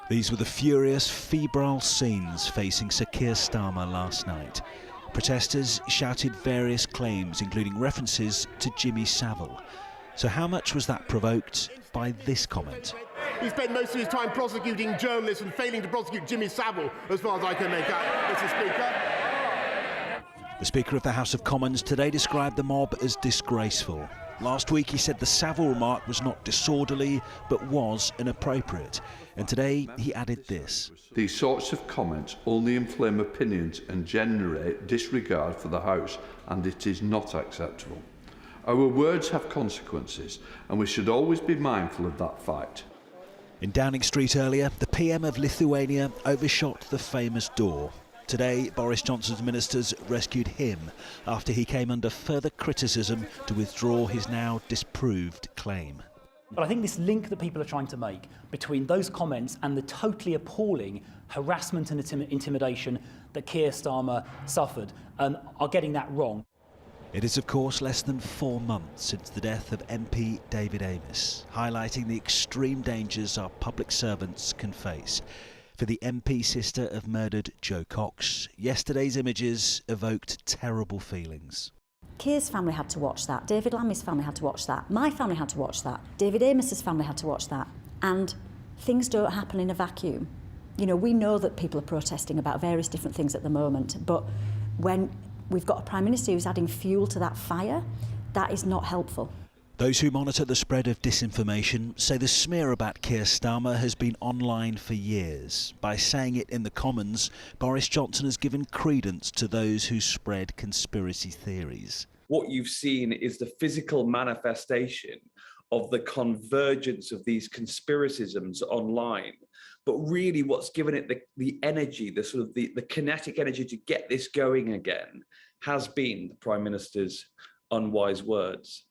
These were the furious, febrile scenes facing Sir Keir Starmer last night. Protesters shouted various claims, including references to Jimmy Savile. So how much was that provoked by this comment? He spent most of his time prosecuting journalists and failing to prosecute Jimmy Savile, as far as I can make out, Mr. Speaker. The Speaker of the House of Commons today described the mob as disgraceful. Last week he said the Savile remark was not disorderly, but was inappropriate. And today he added this. These sorts of comments only inflame opinions and generate disregard for the House, and it is not acceptable. Our words have consequences, and we should always be mindful of that fact. In Downing Street earlier, the PM of Lithuania overshot the famous door. Today, Boris Johnson's ministers rescued him after he came under further criticism to withdraw his now disproved claim. But I think this link that people are trying to make between those comments and the totally appalling harassment and intimidation that Keir Starmer suffered are getting that wrong. It is, of course, less than 4 months since the death of MP David Amess, highlighting the extreme dangers our public servants can face. For the MP sister of murdered Joe Cox, yesterday's images evoked terrible feelings. Keir's family had to watch that, David Lammy's family had to watch that, my family had to watch that, David Amess's family had to watch that. And things don't happen in a vacuum. You know, we know that people are protesting about various different things at the moment, but when we've got a Prime Minister who's adding fuel to that fire, that is not helpful. Those who monitor the spread of disinformation say the smear about Keir Starmer has been online for years. By saying it in the Commons, Boris Johnson has given credence to those who spread conspiracy theories. What you've seen is the physical manifestation of the convergence of these conspiracisms online. But really what's given it the energy, the sort of the kinetic energy to get this going again has been the Prime Minister's unwise words.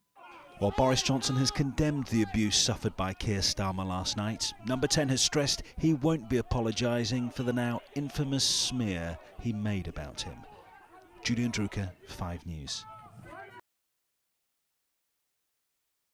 While Boris Johnson has condemned the abuse suffered by Keir Starmer last night, Number 10 has stressed he won't be apologising for the now infamous smear he made about him. Julian Drucker, 5 News.